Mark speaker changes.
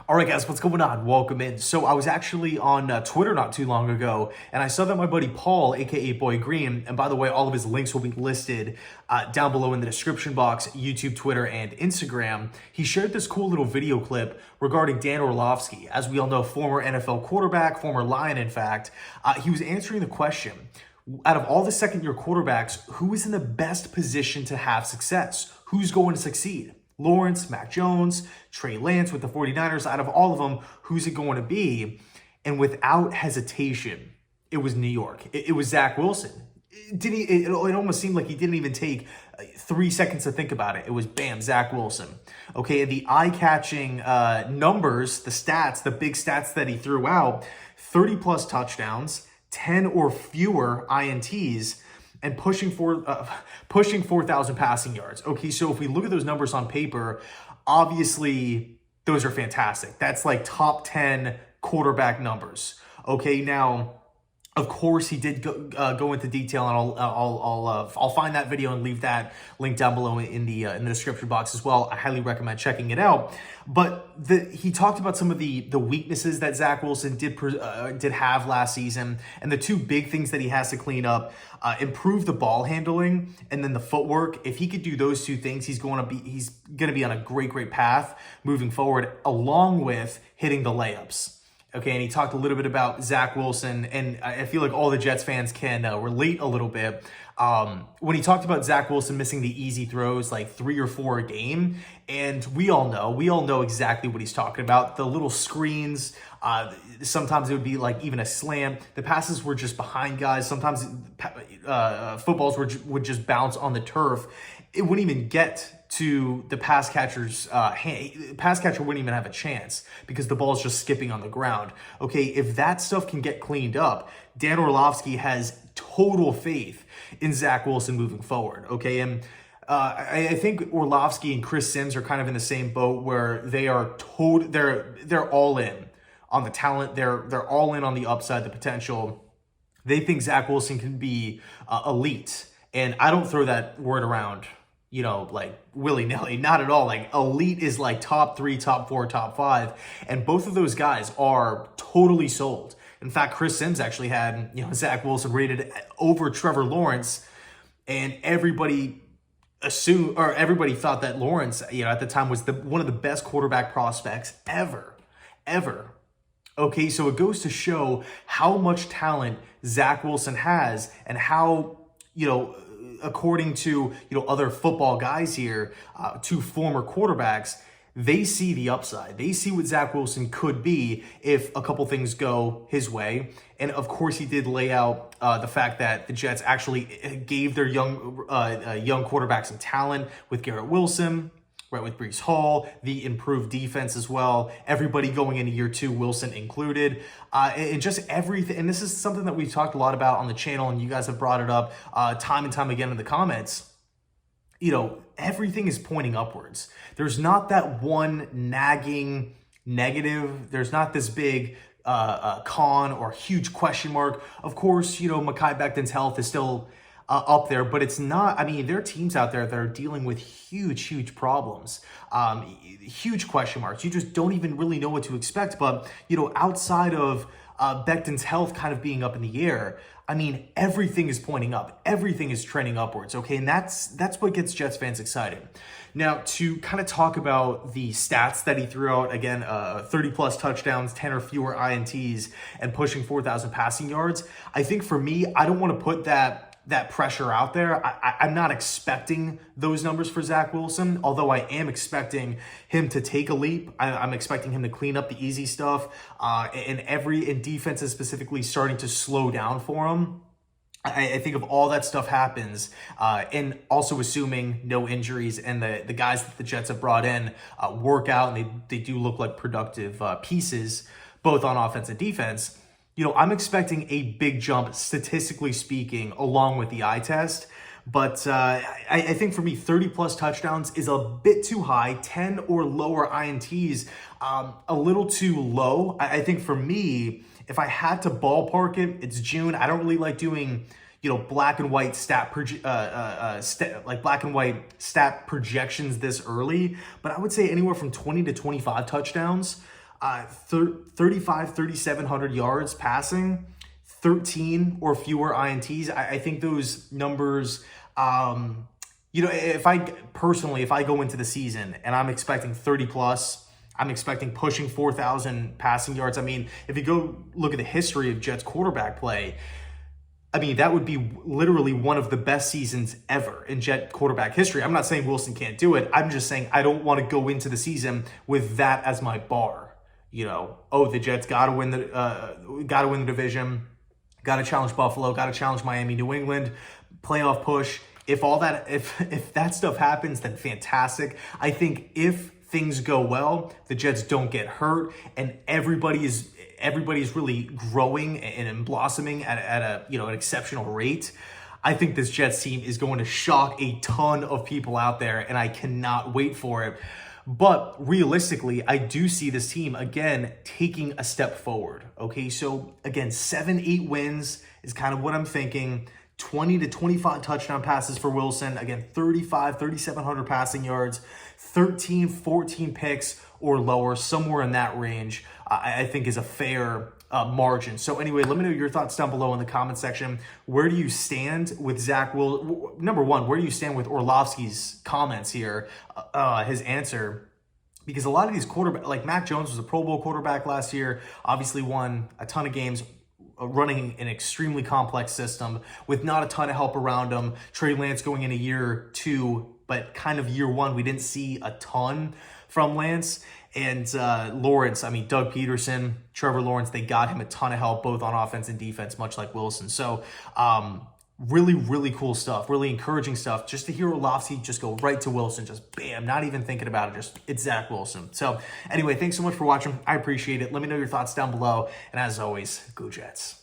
Speaker 1: All right, guys, what's going on? Welcome in. So I was actually on Twitter not too long ago, and I saw that my buddy Paul, aka Boy Green, and by the way, all of his links will be listed down below in the description box, YouTube, Twitter, and Instagram. He shared this cool little video clip regarding Dan Orlovsky. As we all know, former NFL quarterback, former Lion, in fact. He was answering the question, out of all the second-year quarterbacks, who is in the best position to have success? Who's going to succeed? Lawrence, Mac Jones, Trey Lance with the 49ers, out of all of them, who's it going to be? And without hesitation, it was New York. It was Zach Wilson. It almost seemed like he didn't even take 3 seconds to think about it. It was bam, Zach Wilson. Okay, and the eye-catching numbers, the stats, the big stats that he threw out, 30-plus touchdowns, 10 or fewer INTs, and pushing 4,000 passing yards. Okay, so if we look at those numbers on paper, obviously those are fantastic. That's like top 10 quarterback numbers. Okay, now of course he did go into detail, and I'll find that video and leave that link down below in the description box as well. I highly recommend checking it out. But he talked about some of the weaknesses that Zach Wilson did have last season, and the two big things that he has to clean up: improve the ball handling and then the footwork. If he could do those two things, he's gonna be on a great path moving forward, along with hitting the layups. Okay, and he talked a little bit about Zach Wilson, and I feel like all the Jets fans can relate a little bit. When he talked about Zach Wilson missing the easy throws, like 3 or 4 a game, and we all know exactly what he's talking about. The little screens, sometimes it would be like even a slam. The passes were just behind guys. Sometimes footballs would just bounce on the turf. It wouldn't even get to the pass catcher's hand. Pass catcher wouldn't even have a chance because the ball's just skipping on the ground. Okay, if that stuff can get cleaned up, Dan Orlovsky has total faith in Zach Wilson moving forward. Okay, and I think Orlovsky and Chris Sims are kind of in the same boat where they are they're all in on the talent. They're all in on the upside, the potential. They think Zach Wilson can be elite, and I don't throw that word around, like willy-nilly, not at all. Like elite is like top 3, top 4, top 5. And both of those guys are totally sold. In fact, Chris Sims actually had, Zach Wilson rated over Trevor Lawrence, and everybody thought that Lawrence, at the time was one of the best quarterback prospects ever. Okay, so it goes to show how much talent Zach Wilson has, and how, according to other football guys here, two former quarterbacks, they see the upside. They see what Zach Wilson could be if a couple things go his way. And of course, he did lay out the fact that the Jets actually gave their young quarterback some talent with Garrett Wilson, right, with Breece Hall, the improved defense as well, everybody going into year 2, Wilson included, and just everything. And this is something that we've talked a lot about on the channel, and you guys have brought it up time and time again in the comments. Everything is pointing upwards. There's not that one nagging negative. There's not this big con or huge question mark. Of course, Mekhi Becton's health is still up there, but it's not. I mean, there are teams out there that are dealing with huge problems, huge question marks. You just don't even really know what to expect. But outside of Becton's health kind of being up in the air, I mean, everything is pointing up. Everything is trending upwards. Okay, and that's what gets Jets fans excited. Now, to kind of talk about the stats that he threw out again, 30-plus touchdowns, 10 or fewer INTs, and pushing 4,000 passing yards. I think for me, I don't want to put that pressure out there. I'm not expecting those numbers for Zach Wilson, although I am expecting him to take a leap. I'm expecting him to clean up the easy stuff, and defense is specifically starting to slow down for him. I think if all that stuff happens, and also assuming no injuries, and the guys that the Jets have brought in work out, and they do look like productive pieces, both on offense and defense, I'm expecting a big jump, statistically speaking, along with the eye test. But I think for me, 30-plus touchdowns is a bit too high. 10 or lower INTs, a little too low. I think for me, if I had to ballpark it, it's June. I don't really like doing, black and white stat projections this early. But I would say anywhere from 20 to 25 touchdowns. 3,700 yards passing, 13 or fewer INTs. I think those numbers, if I go into the season and I'm expecting 30 plus, I'm expecting pushing 4,000 passing yards. I mean, if you go look at the history of Jets quarterback play, I mean, that would be literally one of the best seasons ever in Jet quarterback history. I'm not saying Wilson can't do it. I'm just saying I don't want to go into the season with that as my bar. The Jets got to win the division, got to challenge Buffalo, got to challenge Miami, New England, playoff push. If that stuff happens, then fantastic. I think if things go well, the Jets don't get hurt, and everybody's really growing and blossoming at an exceptional rate, I think this Jets team is going to shock a ton of people out there, and I cannot wait for it. But realistically, I do see this team, again, taking a step forward. Okay, so again, 7-8 wins is kind of what I'm thinking. 20 to 25 touchdown passes for Wilson. Again, 3,700 passing yards, 13, 14 picks or lower, somewhere in that range, I think is a fair margin. So anyway, let me know your thoughts down below in the comment section. Where do you stand with Zach Will? Number one, where do you stand with Orlovsky's comments here, his answer? Because a lot of these quarterbacks, like Mac Jones was a Pro Bowl quarterback last year, obviously won a ton of games, running an extremely complex system with not a ton of help around him. Trey Lance going in a year two, but kind of year one, we didn't see a ton from Lance. And Lawrence, Doug Peterson, Trevor Lawrence, they got him a ton of help, both on offense and defense, much like Wilson. So really, really cool stuff, really encouraging stuff. Just to hear Orlovsky just go right to Wilson, just bam, not even thinking about it, just it's Zach Wilson. So anyway, thanks so much for watching. I appreciate it. Let me know your thoughts down below. And as always, go Jets.